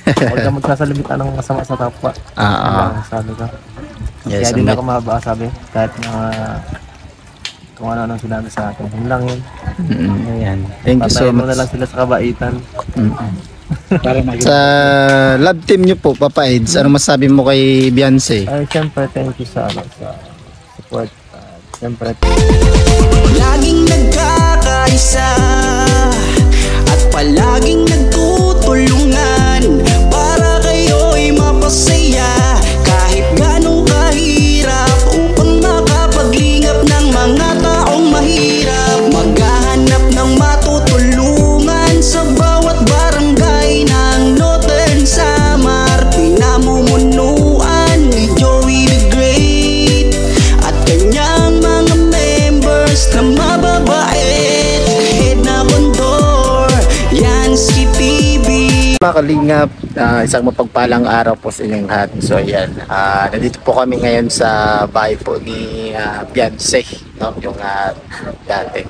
Huwag ka magsasalimitan ng masama sa kapwa. Sabi ko. Yes, Kaya din ako mababa, sabi. Kahit kung ano-ano sinabi sa akin. Yun lang yun. Ayan. Thank you so Patayin mo much. na lang sila sa kabaitan. Sa love team nyo po, Papa Eds, ano masabi mo kay Beyonce? Ay, siyempre, thank you sa support. Siyempre, laging nagkakaisa at palaging nagtutulungan para kayo'y mapasaya kahit ganong kahirap upang makapaglingap ng mga taong mahirap. Maghahanap ng matutulungan sa bawat barangay ng Northern Samar. Pinamumunuan ni Joey the Great at kanyang mga members na mababait. Head na kondor, Yansky TV. Mga kalingap, isang mapagpalang araw po sa inyong lahat. So ayan, nandito po kami ngayon sa bahay po ni Beyonce, no? Yung dati.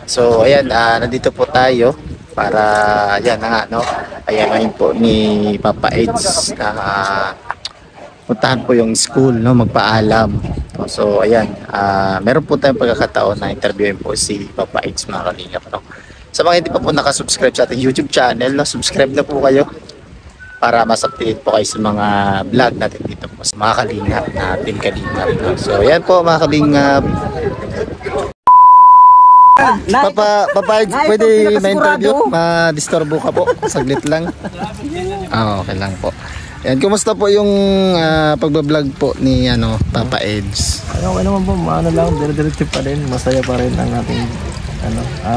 So ayan, nandito po tayo para, ayan na nga, no? Ayan ngayon po ni Papa Eds na puntahan po yung school, no? Magpaalam. So ayan, meron po tayong pagkakataon na interviewin po si Papa Eds, mga kalingap, no? Sa mga hindi pa po nakasubscribe sa ating YouTube channel, no? Subscribe na po kayo para mas update po kayo sa mga vlog natin dito po sa mga kalingap na Team Kalingap, no? So ayan po mga kalingap. Papa Eds, pwede ma-interview? Ma-disturbo ka po? Saglit lang. Okay lang po. Ayan, kumusta po yung pagbablog po ni Papa Eds? okay naman po, maano lang, dire-diretso pa rin, masaya pa rin ang ating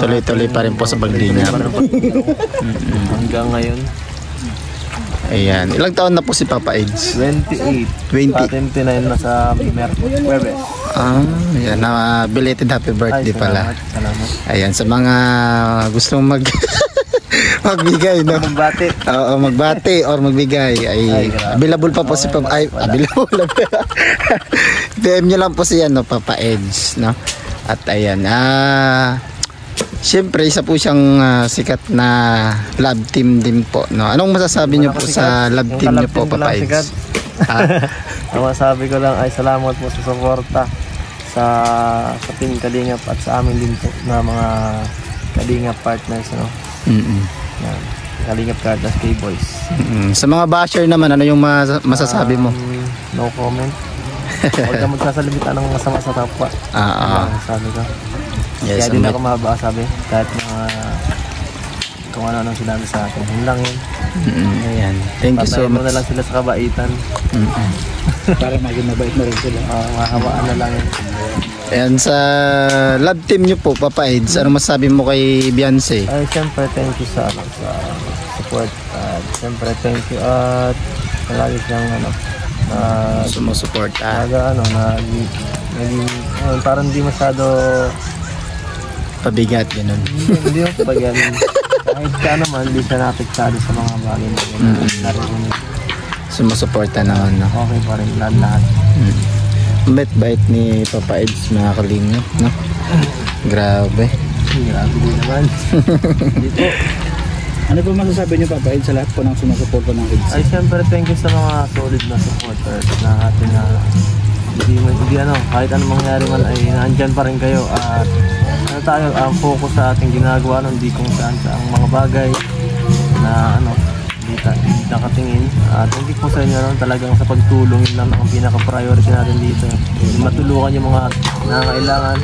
tuloy-tuloy pa rin po sa paglingap. Hanggang ngayon. Ayan, ilang taon na po si Papa Eds? 28. 29 na sa Merwes. Ayan, belated happy birthday pala. Salamat. Ayan, sa mga gustong magbigay, no? Magbati. Oo, magbati or magbigay ay available pa po si Papa. Ay, available. DM nyo lang po si Papa Eds, no? At ayan, siyempre isa po siyang sikat na love team din po, no? Anong masasabi niyo po sa love team niyo po, Papa Eds? Ang masasabi ko lang ay salamat po sa suporta sa Team Kalingap at sa amin din po na mga Kalingap partners, no? Yan, Kalingap partners, K-Boys. Sa mga basher naman, ano yung masasabi mo? No comment. Huwag ka magsasalimitan ng masama sa kapwa. Sabi ko. Yes, kaya din ako mababa, sabi. Kahit kung ano-ano sinabi sa akin. Yun lang yun. Ayan. Thank you so Patayin mo much. na lang sila sa kabaitan. Para maging mabait na rin sila. Mahawaan na lang yun. Ayan, sa love team nyo po, Papa Eds, ano masabi mo kay Beyonce? Ay, siyempre, thank you sa support. Siyempre, thank you. At palagi siyang Sumusuport. parang hindi masyado Pabigat, gano'n. hindi yung pagyan. Kahit siya naman, hindi siya napiktado sa mga bagay na narinig. Sumusuporta naman, no? Okay pa rin lahat. Bait ni Papa Eds, mga kalingap, no? Grabe. Grabe din naman. Hindi po. Ano po masasabi niyo, Papa Eds, sa lahat po ng sumusuporta ng Eds? Ay, siyempre, thank you sa mga solid na supporters na atin na hindi kahit anong mangyari man ay naandyan pa rin kayo at tayo ang focus sa ating ginagawa hindi kung saan sa ang mga bagay na hindi nakatingin at hindi po sa inyo talagang sa pagtulong yun lang ang pinaka-priority natin dito. Matulungan yung mga nangangailangan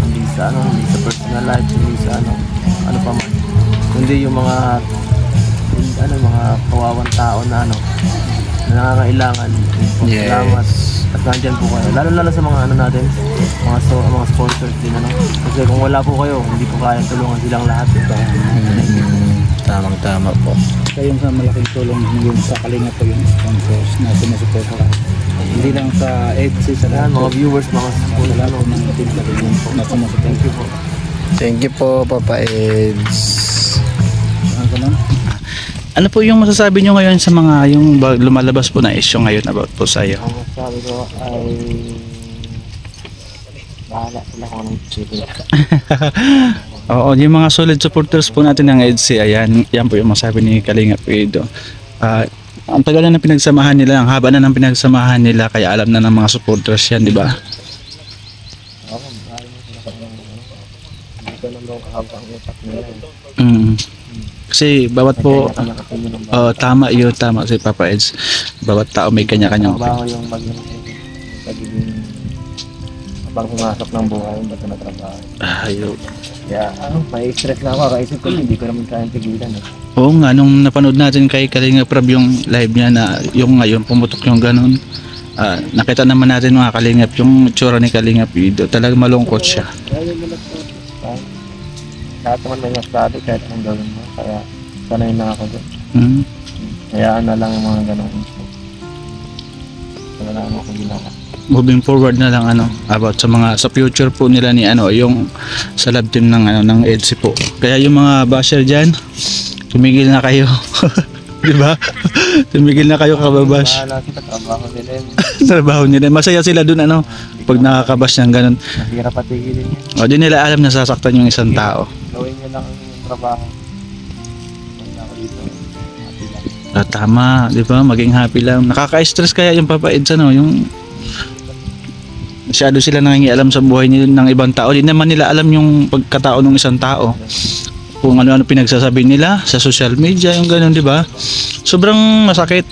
hindi sa personal life, hindi sa ano pa man, kundi yung mga mga kawawang tao na nangangailangan. Yes. Salamat. At nandiyan po kayo. Lalo sa mga natin, mga sponsors din Kasi kung wala po kayo, hindi po kayang tulungan silang lahat. Tamang-tama po. Kayong sa malaking tulong yung sa Kalingap po yung sponsors na sumusuporta lahat. Hindi lang sa Eds, sa lahat. Mga viewers, mga sponsors. Sa lahat ng Team Kalingap po na sumusuporta. Thank you po. Thank you po, Papa Eds. Ano po yung masasabi nyo ngayon sa mga yung lumalabas po na issue ngayon about po sa iyo? Ang masasabi ko ay bahala sila kung anong isipin. Oo, yung mga solid supporters po natin ng EDC, yan po yung masasabi ni Kalingap Edo. ang tagal na ng pinagsamahan nila, ang haba na ng pinagsamahan nila, kaya alam na ng mga supporters yan, di ba? Ako, ayaw mo sila pag hindi ko naman kahaba ang utak nila. Kasi bawat po, Kanya-kanya kasi yun ang tama yun, tama si Papa Eds. Bawat tao may kanya-kanyang trabaho yung pagiging habang pumasok ng buhay, yung ba't na trabaho. ayun. Kaya may stress na ako, kaisip ko hindi ko naman kayang tigilan. Oo nga, nung napanood natin kay Kalinga Prab yung live niya na yung ngayon pumutok yung ganun. Nakita naman natin mga Kalingap yung tsura ni Kalingap Ido. Talagang malungkot siya. Kaya yung lahat naman may nasabi kahit anong gawin mo. Kaya sanay na ako doon. Hayaan na lang ang mga ganong info. Wala na akong ginawa. Moving forward na lang about sa future po nila ni yung sa lab team ng ng EDSI po. Kaya yung mga basher diyan, tumigil na kayo. 'Di ba? Tumigil na kayo kababash. Bahala sila, trabaho nila yun. Trabaho nila. Masaya sila dun pag nakakabash ng ganun. Mahirap patigilin yun. O di nila alam na sasaktan yung isang tao. Gawin nyo lang yung trabaho. Wala ako dito. Happy lang. Tama, 'di ba? Maging happy lang. Nakaka-stress kaya yung Papa Eds yung masyado sila nangingialam sa buhay ng ibang tao. Di naman nila alam yung pagkatao ng isang tao. Kung ano-ano pinagsasabi nila sa social media, yung ganun, di ba? Sobrang masakit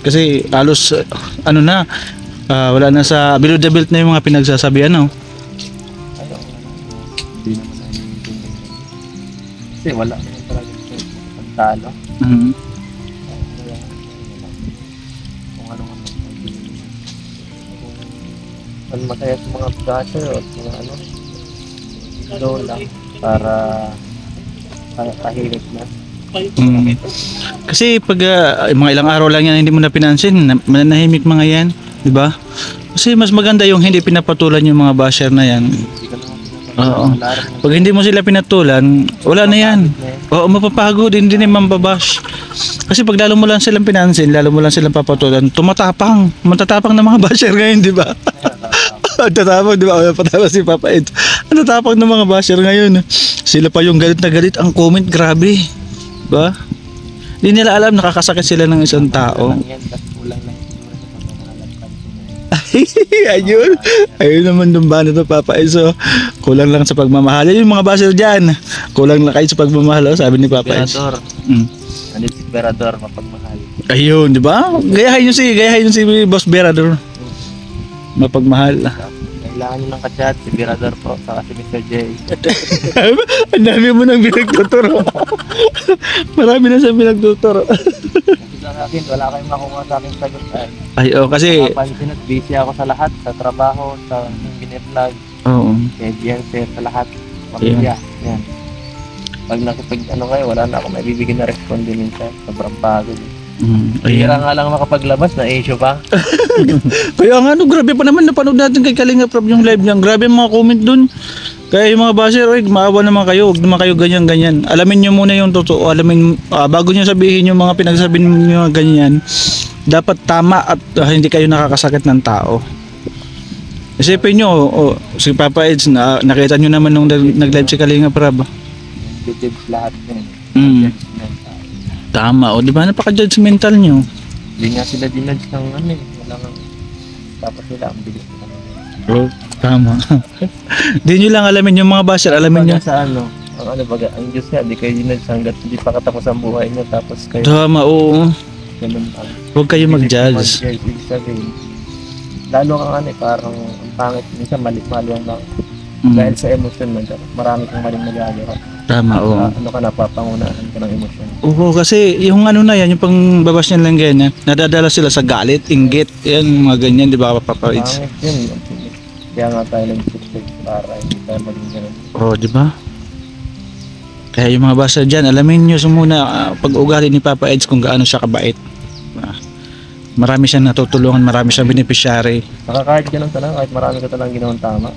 kasi halos wala na sa below the belt na yung mga pinagsasabi Ayaw, hindi naman na hinihintin. Kasi wala naman talaga pagtalo. Kung ano man kung masaya sa mga basher o sa mga ito lang para tahimik na. Kasi pag mga ilang araw lang yan hindi mo na pinansin, mananahimik mga yan, di ba? Kasi mas maganda yung hindi pinapatulan yung mga basher na yan. Oo. Pag hindi mo sila pinatulan, wala na yan. Oo, mapapagod, hindi na mambabash. Kasi pag lalo mo lang silang pinansin, lalo mo lang silang papatulan, matatapang ng mga basher ngayon, di ba? Ang tatapang, di ba? Patapos si Papa Ed. Ang tatapang ng mga basher ngayon. Sila pa yung galit na galit. Ang comment, grabe. Ba? Di nila alam, nakakasakit sila ng isang tao. Kulang lang Ayun. Ayun naman yung ba na to, Papa Ed. So, kulang lang sa pagmamahal. Yung mga basher dyan, kulang lang kayo sa pagmamahal. Sabi ni Papa Ed. Andito si Berador, mapagmahal. Ayun, di ba? Gayahin nyo si Boss Berador. Mapagmahal. Kailangan nyo ng kachat, si Berador po, saka si Mr. J. Ang dami mo nang pinagtuturo. Marami na siya pinagtuturo. Kasi sa akin, wala kayong makuha sa aking sagot. Ay, kasi... Napansin at busy ako sa lahat, sa trabaho, sa ginevlog, Oo. kay Bianca, sa lahat, pamilya. Yan. Pag nakipag kayo, wala na ako may bibigyan na responde minsan. Sobrang pagod. Hira nga lang makapaglabas na issue pa. Kaya nga grabe pa naman napanood natin kay Kalinga Prab yung live niya. Grabe ang mga comment dun. Kaya yung mga basher, maawa naman kayo. Huwag naman kayo ganyan-ganyan. Alamin nyo muna yung totoo. Bago nyo sabihin yung mga pinagsabi nyo ganyan, dapat tama at hindi kayo nakakasakit ng tao. Isipin nyo, si Papa Eds, nakita nyo naman nung nag-live si Kalinga Prab. Details lahat yun. Tama, di ba? Napaka-judgmental nyo. Hindi nga sila dinudge ng wala nga. Tapos sila ang bilis. Tama. Di nyo lang alamin yung mga basher, alamin nyo. Sa ang ang Diyos nga, di kayo dinudge hanggat hindi pa katapos ang buhay nyo. Tapos kayo, Tama, oo. ganun pa. Huwag kayo mag-judge. Ibig sabihin, lalo kang parang ang pangit, minsan mali-mali ang lang. Dahil sa emosyon mo, marami kang maling nagagawa. Tama, oo. Ka napapangunahan ka ng emosyon. Oo, kasi yung yan, yung pangbabas niyan lang ganyan, nadadala sila sa galit, inggit, yan, mga ganyan, di ba, Papa Eds? Pangit yun. Kaya nga tayo nag-subscribe para hindi tayo maging ganun. Oo, di ba? Kaya yung mga basa dyan, alamin nyo muna pag-ugali ni Papa Eds kung gaano siya kabait. Marami siyang natutulungan, marami siyang beneficiary. Saka kahit ganun talaga, kahit marami ka talagang ginawang tama,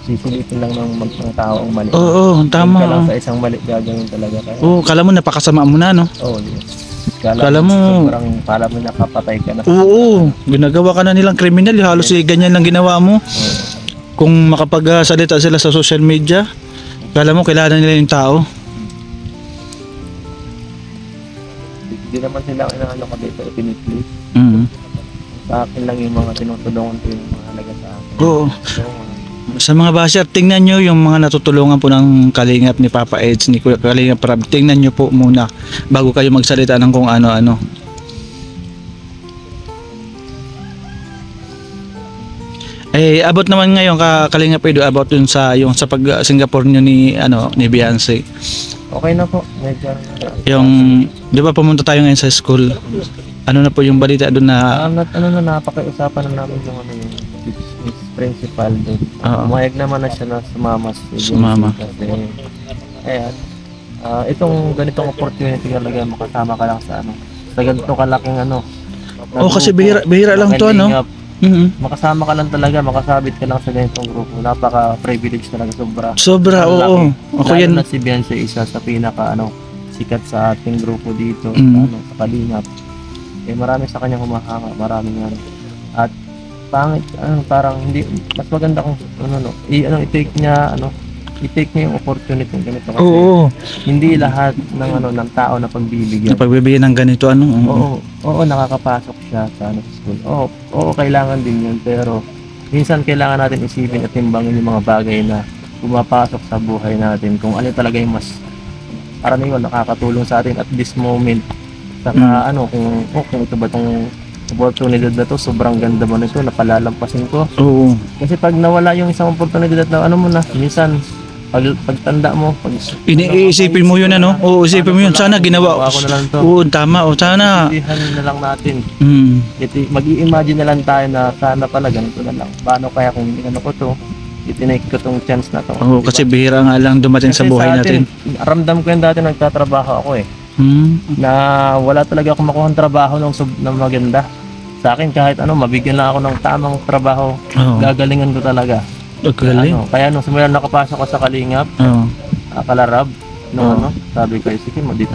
sisilipin lang ng tao ang mali. Oo, tama. Ka lang sa isang mali gagawin talaga. Oo, kala mo napakasama mo na, no? Oo, yes. Kala mo, kala mo nakapatay ka na. Oo, ginagawa ka na nilang kriminal, halos ganyan lang ginawa mo. Kung makapagsalita sila sa social media, kala mo kilala nila yung tao. Hindi naman sila inaano ko dito, piniplis. Mm. Sa akin lang yung mga tinutulungan ko yung mga halaga sa akin. Oo. So, Sa mga basher, tingnan nyo yung mga natutulungan po ng Kalingap ni Papa Eds, ni Kuya Kalingap Rab. Tingnan nyo po muna bago kayo magsalita ng kung ano-ano. Eh, abot naman ngayon Kalingap Edo, about dun sa yung sa pag Singapore nyo ni Beyonce. okay na po. Medyo Yung, di ba pumunta tayo ngayon sa school? Ano na po yung balita doon na napakiusapan na namin yung business principal doon. Oo. Umayag naman na siya na sumama. Sumama. Kasi, ayan, itong ganitong opportunity talaga makasama ka lang sa sa ganito kalaking oh, kasi bihira lang to, no? Kalingap. Makasama ka lang talaga, makasabit ka lang sa ganitong grupo. Napaka-privilege talaga, Sobra, oo. Ako Lalo yan. na si Beyonce, isa sa pinaka sikat sa ating grupo dito, sa Kalingap. Eh marami sa kanya humahanga, maraming At pangit, parang hindi, mas maganda kung i-take niya yung opportunity ng ganito kasi Oo. hindi lahat ng tao na pagbibigyan. Napagbibigyan ng ganito, Oo, nakakapasok siya sa school. Oo, kailangan din yun, pero minsan kailangan natin isipin at timbangin yung mga bagay na pumapasok sa buhay natin, kung ano talaga yung mas nakakatulong sa atin at this moment. Saka kung ito ba itong oportunidad na to, sobrang ganda mo nito, napalalampasin ko. Oo. Kasi pag nawala yung isang oportunidad na minsan pagtanda mo, Iniisipin mo yun, Oo, isipin mo yun. Sana ginawa. Ako na lang to. Oo, tama. O, sana. Intindihan na lang natin. Mm. Mag-i-imagine na lang tayo na sana pala ganito na lang. Paano kaya kung ko to, itinake ko tong chance na to. Oo, kasi bihira nga lang dumating sa Kasi buhay natin. Ramdam ko yan dati nagtatrabaho ako na wala talaga akong makuha ng trabaho ng maganda. Sa akin kahit mabigyan lang ako ng tamang trabaho, gagalingan ko talaga. Galing. Kaya nung simula nakapasok ko sa Kalingap, Kalarab, sabi ko, sige dito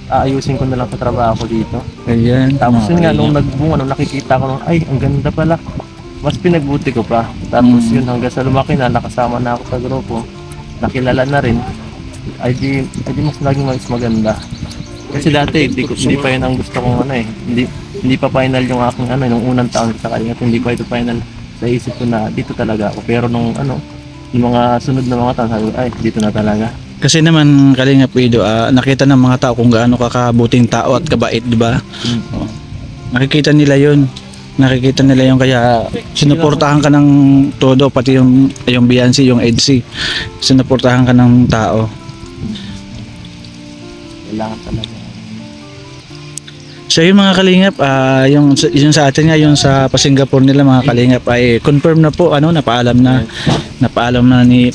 aayusin ko na lang sa trabaho ko dito. Ayan. Tapos yun nga, nung nagbunga, nung nakikita ko, ay, ang ganda pala. Mas pinagbuti ko pa. Tapos yun, hanggang sa lumaki na, nakasama na ako sa grupo, nakilala na rin, ay di mas naging mas maganda. Kasi dati, hindi pa yun ang gusto kong hindi pa final yung aking yung unang taon sa Kalingap, hindi pa ito final sa isip ko na dito talaga ako. Pero nung yung mga sunod na mga taon, sabi ko, ay, dito na talaga. Kasi naman Kalingap Edo, nakita ng mga tao kung gaano kakabuting tao at kabait, di ba? Nakikita nila yun. Kaya sinuportahan ka ng todo, pati yung Beyonce, yung Edsy. Sinuportahan ka ng tao. Kailangan talaga. So yung mga Kalingap, yung sa atin nga, yung sa pa-Singapore nila mga Kalingap ay confirm na po, napaalam na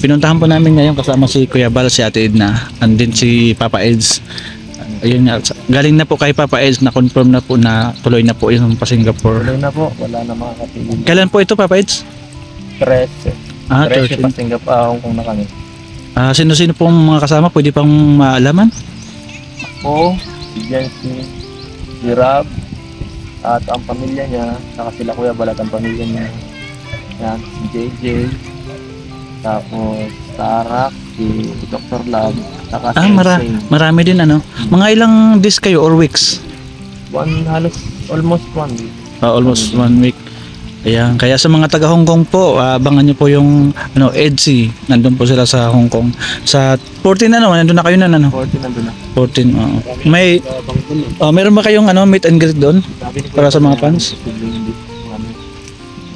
pinuntahan po namin ngayon kasama si Kuya Bal, si Ate Edna, and din si Papa Eds. Ayun nga, galing na po kay Papa Eds na confirm na po na tuloy na po yung pa-Singapore. Tuloy na po, wala na mga katigil. Kailan po ito, Papa Eds? 13. 13 pa Singapore, Hong Kong na kami. Sino-sino pong mga kasama, pwede pang maalaman? Ako, si Jency, si Rab, at ang pamilya niya, saka sila Kuya Balat ang pamilya niya. Yan, si JJ, tapos Tarak, si Dr. Lab, saka si Insane. Marami din Mga ilang days kayo or weeks? Almost 1 week. Almost 1 week. Ayan, kaya sa mga taga Hong Kong po, abangan nyo po yung Edsy. Nandun po sila sa Hong Kong. Sa 14 nandun na kayo na 14 nandun na. 14, May meron ba kayong meet and greet doon? Para sa mga fans?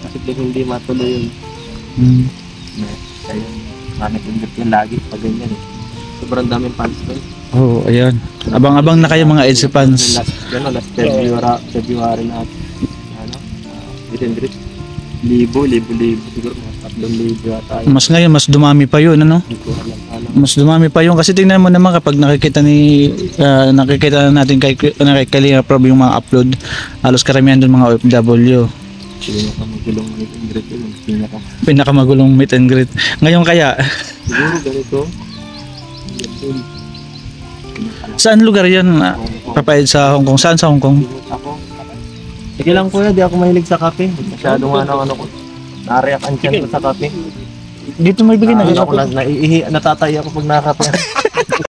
Kasi hindi matuloy yun. Kaya meet and greet yun lagi pag ganyan Sobrang daming fans doon. Ayan. Abang-abang na kayo mga Edsy fans. Last February na meet and greet. Libo siguro mga 3,000 ata. Mas ngayon, mas dumami pa yun, Mas dumami pa yun kasi tingnan mo naman kapag nakikita natin kay Kalingap Rob yung mga upload, halos karamihan doon mga OFW. Pinakamagulong meet and greet yun. Pinakamagulong meet and greet. Ngayon kaya? Siguro ganito. Saan lugar yun? Papayad sa Hong Kong? Saan sa Hong Kong? Sige lang kuya, di ako mahilig sa kape. Masyadong ko. Nariyak ang tiyan ko sa kape. Dito may bigay na ako natatay ako pag nakakape.